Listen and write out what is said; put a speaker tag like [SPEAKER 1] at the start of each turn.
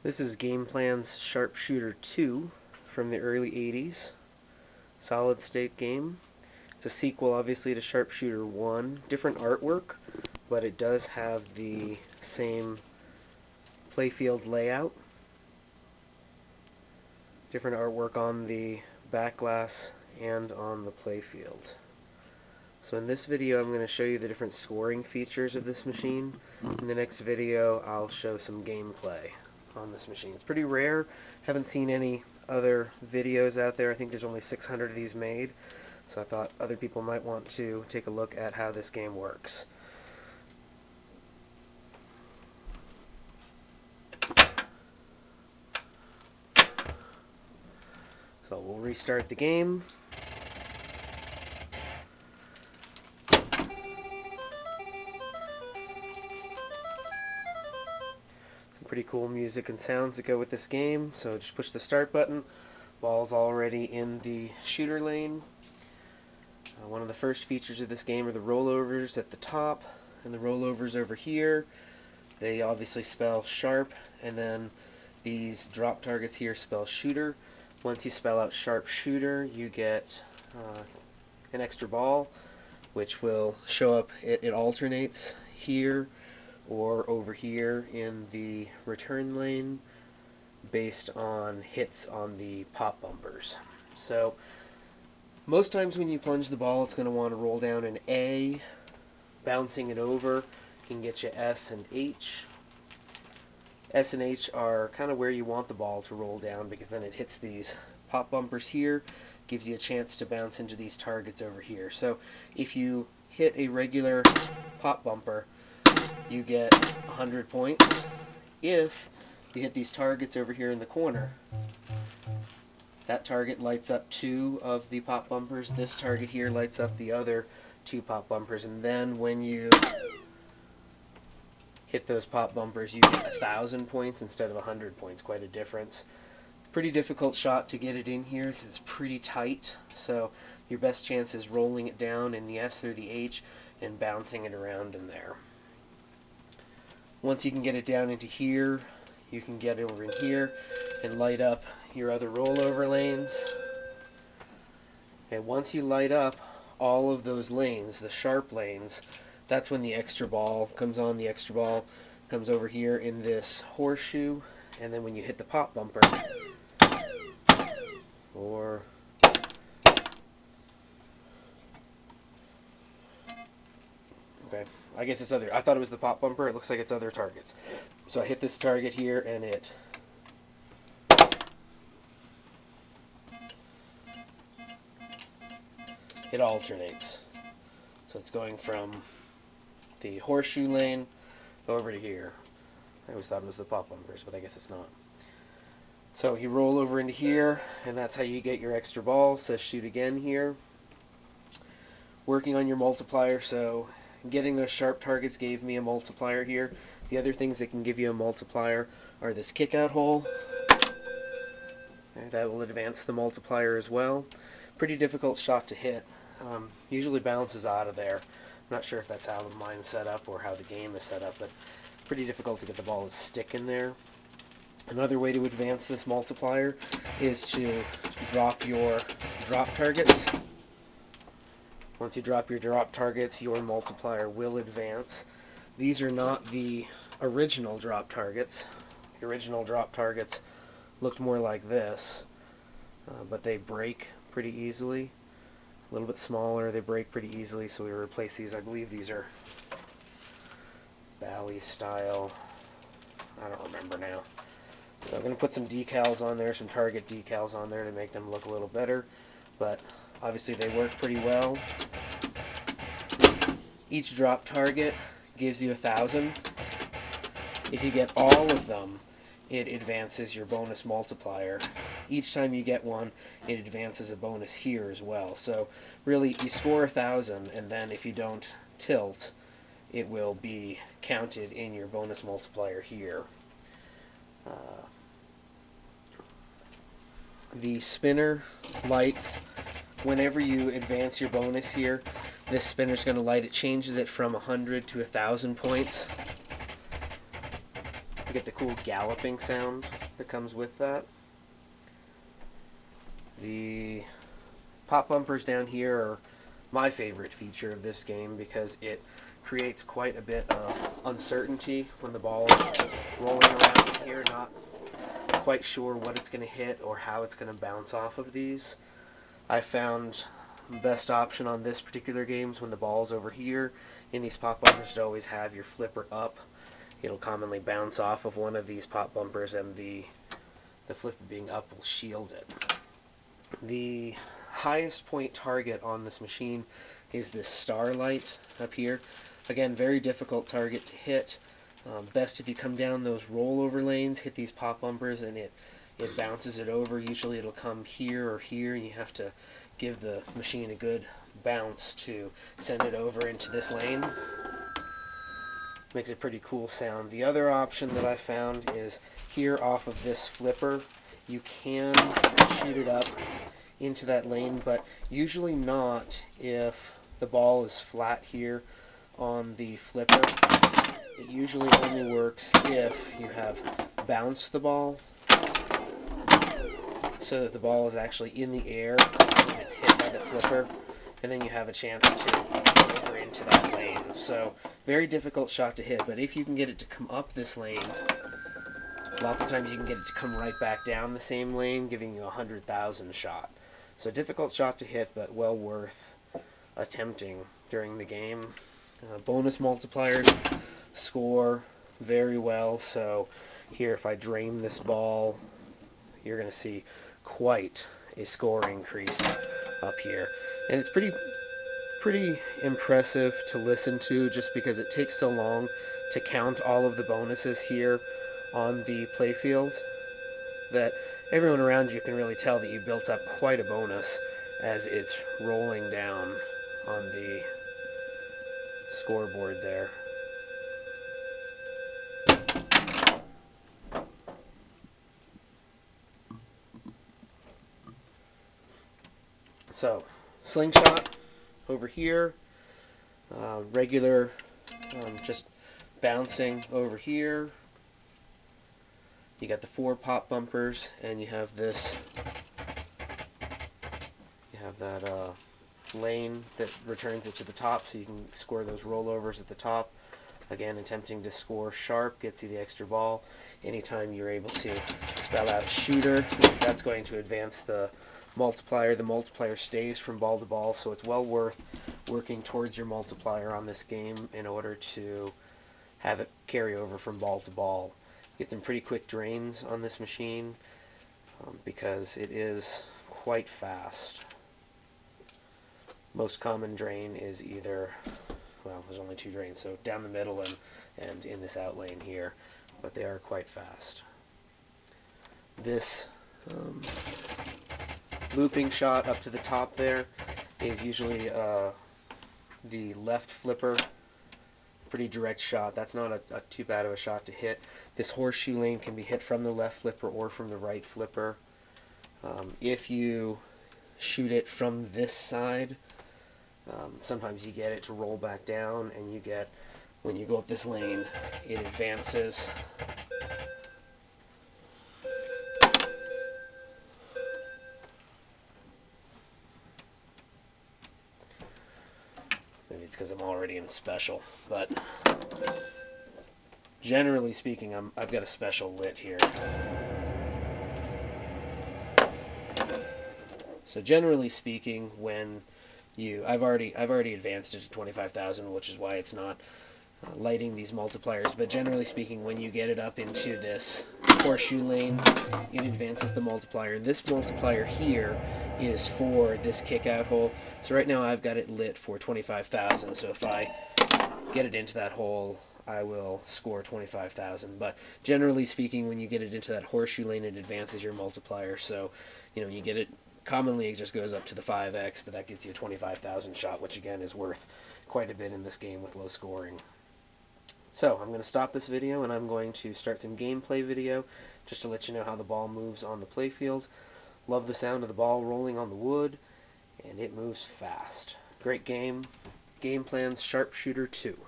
[SPEAKER 1] This is Game Plan's Sharpshooter 2 from the early 80s. Solid state game. It's a sequel, obviously, to Sharpshooter 1. Different artwork, but it does have the same playfield layout. Different artwork on the back glass and on the playfield. So in this video I'm going to show you the different scoring features of this machine. In the next video I'll show some gameplay on this machine. It's pretty rare. Haven't seen any other videos out there. I think there's only 600 of these made. So I thought other people might want to take a look at how this game works. So we'll restart the game. Pretty cool music and sounds that go with this game. So just push the start button. Ball's already in the shooter lane. One of the first features of this game are the rollovers at the top and the rollovers over here. They obviously spell sharp, and then these drop targets here spell shooter. Once you spell out sharpshooter, you get an extra ball, which will show up. It alternates here or over here in the return lane based on hits on the pop bumpers. So most times when you plunge the ball, it's going to want to roll down an A. Bouncing it over can get you S and H. S and H are kind of where you want the ball to roll down, because then it hits these pop bumpers here, gives you a chance to bounce into these targets over here. So if you hit a regular pop bumper, you get 100 points. If you hit these targets over here in the corner, that target lights up 2 of the pop bumpers. This target here lights up the other 2 pop bumpers. And then when you hit those pop bumpers, you get 1,000 points instead of 100 points. Quite a difference. Pretty difficult shot to get it in here because it's pretty tight. So your best chance is rolling it down in the S or the H and bouncing it around in there. Once you can get it down into here, you can get over in here and light up your other rollover lanes. And once you light up all of those lanes, the sharp lanes, that's when the extra ball comes on. The extra ball comes over here in this horseshoe, and then when you hit the pop bumper, or okay, I guess it's other. I thought it was the pop bumper. It looks like it's other targets. So I hit this target here, and it alternates. So it's going from the horseshoe lane over to here. I always thought it was the pop bumpers, but I guess it's not. So you roll over into here, and that's how you get your extra ball. It says shoot again here. Working on your multiplier, so getting those sharp targets gave me a multiplier here. The other things that can give you a multiplier are this kick-out hole. Okay, that will advance the multiplier as well. Pretty difficult shot to hit. Usually bounces out of there. I'm not sure if that's how mine's set up or how the game is set up, but pretty difficult to get the ball to stick in there. Another way to advance this multiplier is to drop your drop targets. Once you drop your drop targets, your multiplier will advance. These are not the original drop targets. The original drop targets looked more like this, but they break pretty easily. A little bit smaller, they break pretty easily, so we replace these. I believe these are Bally style. I don't remember now. So I'm going to put some decals on there, some target decals on there to make them look a little better, but obviously they work pretty well. Each drop target gives you 1,000. If you get all of them, it advances your bonus multiplier. Each time you get one, it advances a bonus here as well. So really, you score 1,000, and then if you don't tilt, it will be counted in your bonus multiplier here. The spinner lights whenever you advance your bonus here. This spinner's going to light. It changes it from 100 to 1,000 points. get the cool galloping sound that comes with that. The pop bumpers down here are my favorite feature of this game because it creates quite a bit of uncertainty when the ball is rolling around here, not quite sure what it's going to hit or how it's going to bounce off of these. I found the best option on this particular game is when the ball's over here in these pop bumpers to always have your flipper up. It'll commonly bounce off of one of these pop bumpers, and the flipper being up will shield it. The highest point target on this machine is this starlight up here. Again, very difficult target to hit. Best if you come down those rollover lanes, hit these pop bumpers, and it bounces it over. Usually it'll come here or here, and you have to give the machine a good bounce to send it over into this lane. Makes a pretty cool sound. The other option that I found is here off of this flipper. You can shoot it up into that lane, but usually not if the ball is flat here on the flipper. It usually only works if you have bounced the ball so that the ball is actually in the air when it's hit by the flipper, and then you have a chance to go over into that lane. So, very difficult shot to hit, but if you can get it to come up this lane, lots of times you can get it to come right back down the same lane, giving you a 100,000 shot. So difficult shot to hit, but well worth attempting during the game. Bonus multipliers score very well, so here if I drain this ball, you're going to see quite a score increase up here. And it's pretty impressive to listen to, just because it takes so long to count all of the bonuses here on the playfield that everyone around you can really tell that you built up quite a bonus as it's rolling down on the scoreboard there. So, slingshot over here, regular, just bouncing over here. You got the 4 pop bumpers, and you have this. You have that lane that returns it to the top, so you can score those rollovers at the top. Again, attempting to score sharp gets you the extra ball. Anytime you're able to spell out shooter, that's going to advance the multiplier. The multiplier stays from ball to ball, so it's well worth working towards your multiplier on this game in order to have it carry over from ball to ball. Get some pretty quick drains on this machine because it is quite fast. Most common drain is either, well, there's only 2 drains, so down the middle and in this out lane here, but they are quite fast. This looping shot up to the top there is usually the left flipper. Pretty direct shot. That's not a too bad of a shot to hit. This horseshoe lane can be hit from the left flipper or from the right flipper. If you shoot it from this side, sometimes you get it to roll back down, and you get, when you go up this lane, it advances. Maybe it's because I'm already in special, but generally speaking, I've got a special lit here. So generally speaking, when I've already advanced it to 25,000, which is why it's not lighting these multipliers, but generally speaking, when you get it up into this horseshoe lane, it advances the multiplier. This multiplier here is for this kick-out hole. So right now I've got it lit for 25,000, so if I get it into that hole, I will score 25,000. But generally speaking, when you get it into that horseshoe lane, it advances your multiplier. So, you get it, commonly it just goes up to the 5x, but that gets you a 25,000 shot, which again is worth quite a bit in this game with low scoring. So I'm going to stop this video, and I'm going to start some gameplay video just to let you know how the ball moves on the playfield. Love the sound of the ball rolling on the wood, and it moves fast. Great game. Game Plans Sharpshooter 2.